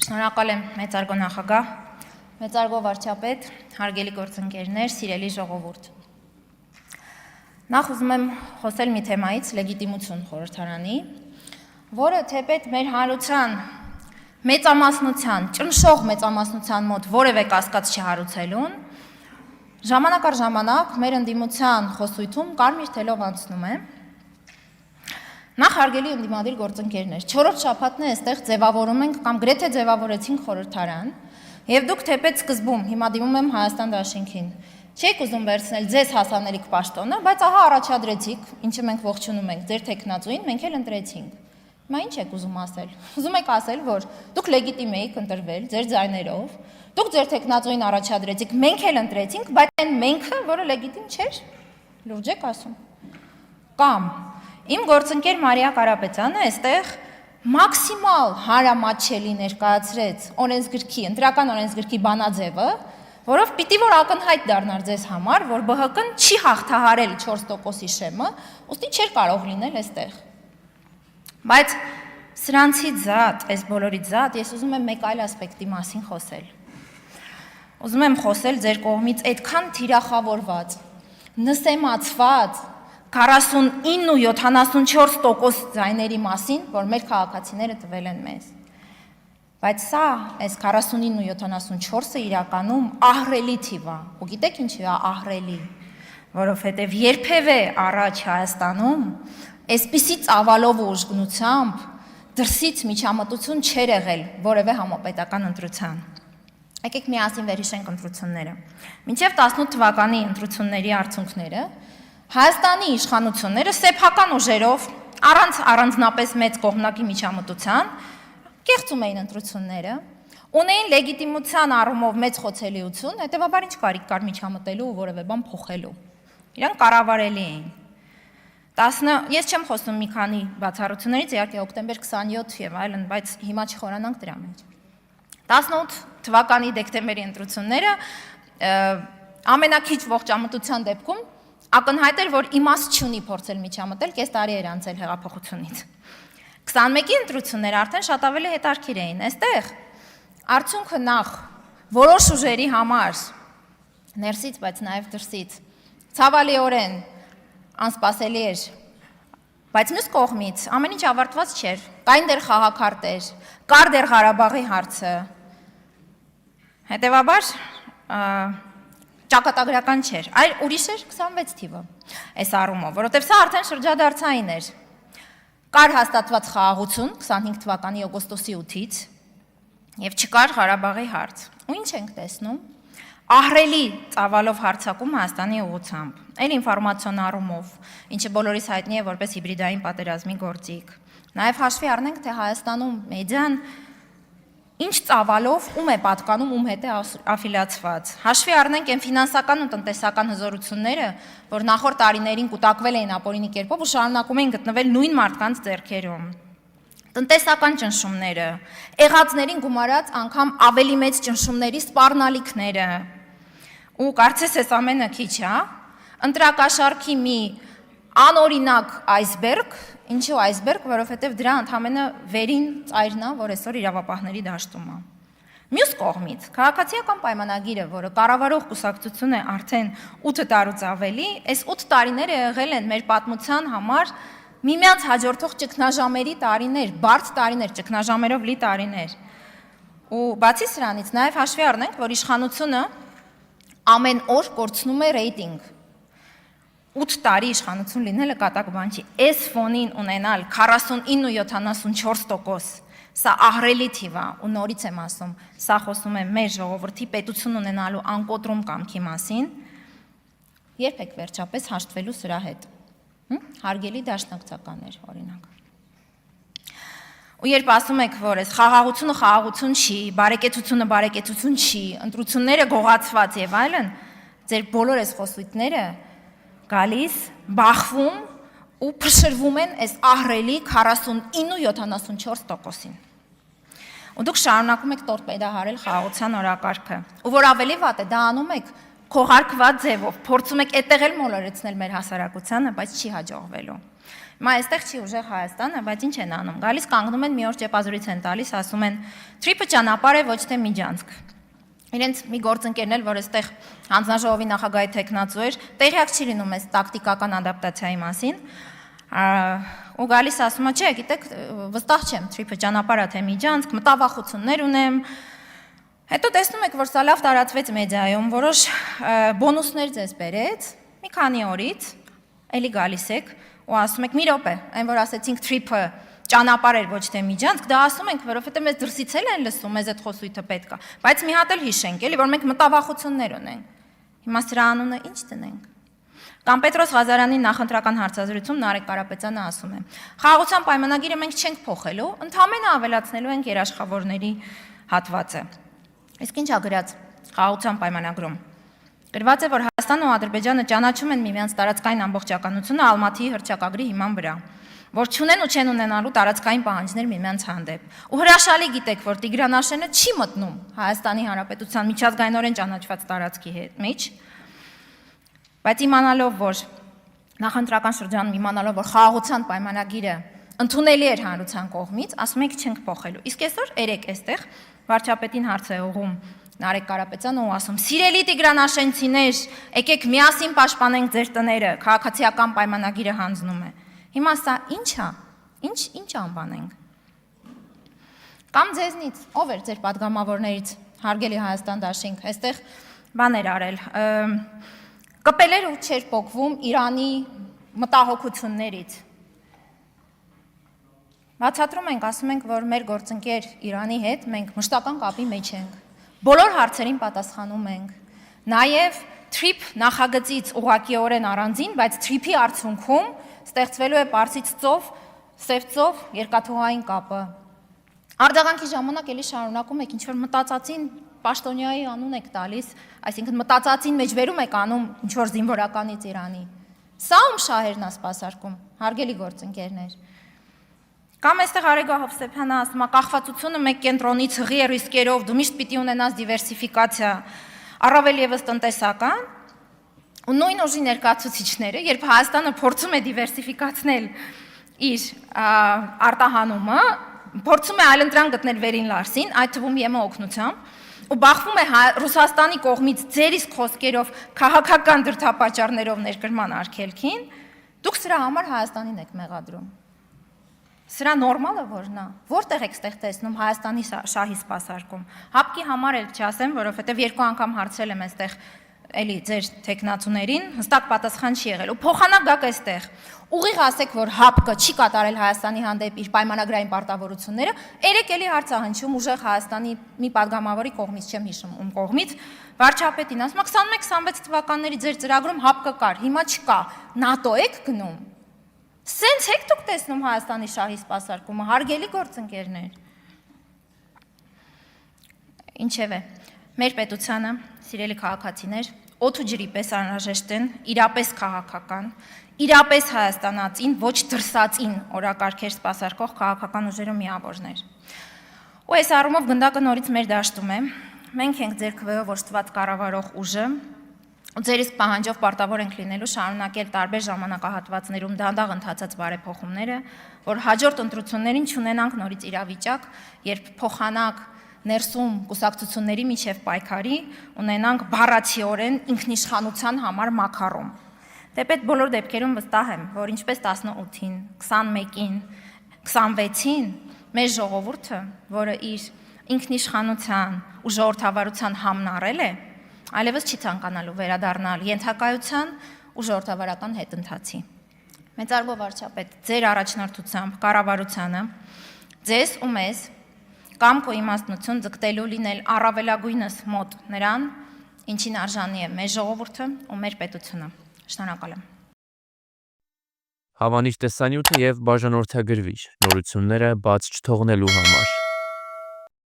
Շնորհակալ եմ մեծարգո նախագահ, մեծարգո վարչապետ, հարգելի գործընկերներ, սիրելի ժողովուրդ։ Նախ ուզում եմ խոսել մի թեմայից լեգիտիմություն խորհրդարանի, որը թեպետ մեր հանրության մեծամասնության, ճնշող մեծամասնության մոտ որևէ կասկած չհարուցելուն, ժամանակ առ ժամանակ մեր ընդդիմության խոսույթում կարմիր թելով անցնում է։ Նախ հարգելի ընդդիմադիր գործընկերներ, 4-րդ շաբաթն է այստեղ ձևավորում ենք կամ գրեթե ձևավորեցինք խորհրդարան, եւ դուք թեպետ սկզբում հիմա դիմում եմ Հայաստան դաշինքին։ Չեք ուզում վերցնել ձեզ հասանելիք պաշտոնը, բայց ահա առաջադրեցիք, ինչը մենք ողջունում ենք, ձեր տեխնացուին մենք էլ ընտրեցինք։ Հիմա ինչ եք ուզում ասել։ Ուզում եք ասել, որ դուք լեգիտիմ եք ընտրվել ձեր ձայներով, դուք ձեր տեխնացուին առաջադրեցիք, մենք էլ ընտրեցինք, բայց այն մենքը, որը լեգիտիմ չէր, լուրջ եք ասում։ Կամ իմ գործընկեր Մարիա Կարապետյանը այստեղ մաքսիմալ հարամատչելի ներկայացրեց օրենսգրքի, ընտրական օրենսգրքի բանաձևը, որով պիտի որ ակնհայտ դառնար ձեզ համար, որ ԲՀԿ-ն չի հաղթահարել 4%-ի շեմը, ուստի չէր կարող լինել այստեղ։ Բայց սրանցից զատ, այս բոլորից զատ, ես ուզում եմ մեկ այլ ասպեկտի մասին խոսել։ Ուզում եմ խոսել ձեր կողմից այդքան թիրախավորված, նսեմացված 49 ու 74% ձայների մասին, որ մեր քաղաքացիները տվել են մեզ։ Բայց սա, այս 49 ու 74-ը իրականում ահռելի թիվ է, ու գիտեք ինչի է ահռելի, որովհետև երբևէ առաջ Հայաստանում այսպիսի ծավալով ու ուժգնությամբ դրսից միջամտություն չէր եղել որևէ համապետական ընտրության։ Եկեք միասին վերհիշենք ընտրությունները։ Մինչև 18 թվականի ընտրությունների արդյունքները Հայաստանի իշխանությունները սեփական ուժերով, առանց առանձնապես մեծ կողմնակի միջամտության, կեղծում էին ընտրությունները, ունեին լեգիտիմության առումով մեծ խոցելիություն, հետևաբար ինչ կարիք կար միջամտելու ու որևէ բան փոխելու։ Իրանք կառավարելի էին։ Ես չեմ խոսում մի քանի բացառություններից, իհարկե հոկտեմբեր 27 եւ այլն, բայց հիմա չխորանանք դրա մեջ։ 18 թվականի դեկտեմբերի ընտրությունները ամենակիչ ողջամտության դեպքում ակնհայտ էր, որ իմաստ չունի փորձել միջամտել, կես տարի էր անցել հեղափոխությունից։ 21-ի ընտրությունները արդեն շատ ավելի հետաքրքիր էին։ Այստեղ արդյունքը նախ որոշ ուժերի համար ներսից, բայց նաև դրսից ցավալիորեն անսպասելի էր, բայց մյուս կողմից ամեն ինչ ավարտված չէր։ Կային դեռ խաղաքարտեր, կար դեռ Ղարաբաղի հարցը։ Հետևաբար ճակատագրական չէր, այլ ուրիշ էր 26 թիվը այս առումով, որովհետև սա արդեն շրջադարձային էր։ Կար հաստատված խաղաղություն 25 թվականի օգոստոսի 8-ից եւ չկար Ղարաբաղի հարց։ Ու ինչ ենք տեսնում։ Ահռելի ծավալով հարձակում Հայաստանի ուղղությամբ, այլ ինֆորմացիոն առումով, ինչը բոլորիս հայտնի է որպես հիբրիդային պատերազմի գործիք։ Նաեւ հաշվի առնենք, թե Հայաստանում մեդիան ինչ ծավալով ում է պատկանում, ում հետ է աֆիլիացված։ Հաշվի առնենք այն ֆինանսական ու տնտեսական հզորությունները, որ նախորդ տարիներին կուտակվել էին ապօրինի կերպով ու շարունակում էին գտնվել նույն մարդկանց ձեռքերում։ Տնտեսական ճնշումները, եղածներին գումարած անգամ ավելի մեծ ճնշումների սպառնալիքները։ Ու կարծես այս ամենը քիչ է, ընտրակաշառքի մի անօրինակ այսբերգ, ինչու այսբերգ, որովհետև դրա ընդհանրապես վերին ծայրն է, որ այսօր իրավապահների դաշտում է։ Մյուս կողմից, քաղաքացիական պայմանագիրը, որը կառավարող կուսակցություն է արդեն 8 տարուց ավելի, այս 8 տարիները եղել են մեր պատմության համար միմյանց հաջորդող ճգնաժամերի տարիներ, բարդ տարիներ, ճգնաժամերով լի տարիներ։ Ու բացի սրանից նաև հաշվի առնենք, որ իշխանությունը ամեն օր կորցնում է ռեյտինգ։ 8 տարի իշխանություն լինելը կատակ բան չի։ Այս ֆոնին ունենալ 49 ու 74%, սա ահռելի թիվ է, ու նորից եմ ասում, սա խոսում է մեր ժողովրդի պետություն ունենալու անկոտրում կամքի մասին, երբ եք վերջապես հաշտվելու սրա հետ։ Հարգելի դաշնակցականներ, օրինակ։ Ու երբ ասում եք, որ այս խաղաղությունը խաղաղություն չի, բարեկեցությունը բարեկեցություն չի, ընտրությունները գողացված եւ այլն, ձեր բոլոր այս խոսույթները գալիս, բախվում ու փշրվում են այս ահռելի 49 ու 74%-ին։ Ու դուք շարունակում եք տորպեդահարել խաղաղության օրակարգը։ Ու որ ավելի վատ է, դա անում եք քողարկված ձևով, փորձում եք այդտեղ էլ մոլորեցնել մեր հասարակությանը, բայց չի հաջողվելու։ Հիմա այստեղ չի ուժեղ Հայաստանը, բայց ինչ են անում։ Գալիս կանգնում են մի օր ճեպազրույց են տալիս, ասում են թրիփը ճանապարհ է, ոչ թե միջանցք։ Իրենց մի գործընկերն էլ, որ այստեղ հանձնաժողովի նախագահի տեխնացու էր, տեղյակ չի լինում այս տակտիկական ադապտացիայի մասին։ Ու գալիս ասում է, չէ, գիտեք, վստահ չեմ, թրիփը ճանապարհ է թե միջանցք, մտավախություններ ունեմ։ Հետո տեսնում եք, որ սա լավ տարածվեց մեդիայում, որոշ բոնուսներ ձեզ բերեց, մի քանի օրից էլի գալիս եք ու ասում եք՝ մի րոպե, այն որ ասեցինք թրիփը ճանապարհ էր ոչ թե միջանցք, դա ասում ենք, որովհետև մեզ դրսից էլ են լսում, մեզ այդ խոսույթը պետք է, բայց մի հատ էլ հիշենք, էլի, որ մենք մտավախություններ ունենք։ Հիմա սրա անունը ինչ դնենք։ Կամ Պետրոս Ղազարյանի նախընտրական հարցազրույցում Նարեկ Կարապետյանը ասում է. «Խաղաղության պայմանագիրը մենք չենք փոխելու, ընդհանրապես ավելացնելու ենք երաշխավորների հատվածը»։ Իսկ ինչ ա գրած խաղաղության պայմանագրում։ Գրված է, որ Հայաստանն ու Ադրբեջանը ճանաչում են միմյանց տարածքային ամբողջականությունը Ալմատիի հռչակագրի հիման վրա, որ չունեն ու չեն ունենալու տարածքային պահանջներ միմյանց հանդեպ։ Ու հրաշալի գիտեք, որ Տիգրան Աշենը չի մտնում Հայաստանի Հանրապետության միջազգայինորեն ճանաչված տարածքի մեջ, բայց իմանալով, որ նախընտրական շրջանում իմանալով, որ խաղաղության պայմանագիրը ընդունելի էր հանրության կողմից, ասում եք չենք փոխելու։ Իսկ այսօր երեք այստեղ վարչապետին հարց է ուղղում Նարեկ Կարապետյանը ու ասում. «Սիրելի Տիգրան Աշենցիներ, եկեք միասին պաշտպանենք ձեր տները, քաղաքացիական պայմանագիրը հանձնում է»։ Հիմա սա ի՞նչ է։ Ինչ անվանենք։ Կամ ձեզնից, ով էր ձեր падգամավորներից, հարգելի Հայաստան դաշինք, այստեղ բաներ արել, կպել էր ու չէր պոկվում Իրանի մտահոգություններից։ Բացատրում ենք, ասում ենք, որ մեր գործընկեր Իրանի հետ մենք մշտական կապի մեջ ենք։ Բոլոր հարցերին պատասխանում ենք։ Նաև թրիփ նախագծից ուղղակիորեն առանձին, բայց թրիփի արդյունքում ստեղծվելու է Պարսից ծով, Սև ծով երկաթուղային կապը։ Արձագանքի ժամանակ էլի շարունակում եք ինչ-որ մտածածին պաշտոնյայի անուն եք տալիս, այսինքն մտածածին մեջբերում եք անում ինչ-որ զինվորականից Իրանի։ Սա ում շահերն է սպասարկում, հարգելի գործընկերներ։ Կամ այստեղ Արեգա Հովսեփյանը ասում է, կախվածությունը մեկ կենտրոնից հղի է ռիսկերով, դու միշտ պիտի ունենաս դիվերսիֆիկացիա, առավել ևս տնտեսական, ու նույն ուժի ներկայացուցիչները, երբ Հայաստանը փորձում է դիվերսիֆիկացնել իր արտահանումը, փորձում է այլընտրանք գտնել Վերին Լարսին, այդ թվում ԵՄ օգնությամբ, ու բախվում է Ռուսաստանի կողմից ձեր իսկ խոսքերով քաղաքական դրդապատճառներով ներկրման արգելքին, դուք սրա համար Հայաստանին եք մեղադրում։ Սրա նորմալ է որ նա, որտեղ եք ստեղ տեսնում Հայաստանի շահի սպասարկում։ Հապկի համար էլ չասեմ, որովհետև երկու անգամ հարցրել եմ այստեղ էլի ձեր տեխնացուներին, հստակ պատասխան չի եղել։ Ու փոխանակ գաք այստեղ։ Ուղիղ ասեք, որ ՀԱՊԿ չի կատարել Հայաստանի հանդեպ իր պայմանագրային պարտավորությունները, երեք էլի հարց ա հնչում ուժեղ Հայաստանի մի падգամավորի կողմից, չեմ հիշում ում կողմից, վարչապետին ասում է 21-26 թվականների ձեր ծրագրում ՀԱՊԿ կար, հիմա չկա, ՆԱՏՕ եք գնում։ Սենց եք դուք տեսնում Հայաստանի շահի սպասարկումը, հարգելի գործընկերներ։ Ինչևէ, մեր պետությանը, սիրելի քաղաքացիներ, օդ ու ջրի պես անհրաժեշտ են, իրապես քաղաքական, իրապես հայաստանացին, ոչ դրսածին օրակարգեր սպասարկող քաղաքական ուժերը միավորներ։ Ու այս առումով գնդակը նորից մեր դաշտում է, մենք ենք ձեր քվեով օրհնված կառավարող ուժը, ու ձեր իսկ պահանջով պարտավոր ենք լինելու շարունակել տարբեր ժամանակահատվածներում դանդաղ ընթացած բարեփոխումները, որ հաջորդ ընտրություններին չունենանք նորից իրավիճակ, երբ փոխանակ ներսում կուսակցությունների միջև պայքարի ունենանք բառացիորեն ինքնիշխանության համար մակարում։ Թեպետ բոլոր դեպքերում վստահ եմ, որ ինչպես 18-ին, 21-ին, 26-ին մեր ժողովուրդը, որը իր ինքնիշխանության ու ժողովրդավարության համն առել է, այլևս չի ցանկանալու վերադառնալ ենթակայության ու ժողովրդավարական հետընթացի։ Մեծարգո վարչապետ, ձեր առաջնորդությամբ կառավարությանը, ձեզ ու մեզ կամք ու իմաստնություն ձգտելու լինել առավելագույնս մոտ նրան, ինչին արժանի է մեր ժողովուրդը ու մեր պետությունը։ Շնորհակալ եմ։ Հավանիր տեսանյութը եւ բաժանորդագրվիչ նորությունները բաց չթողնելու համար։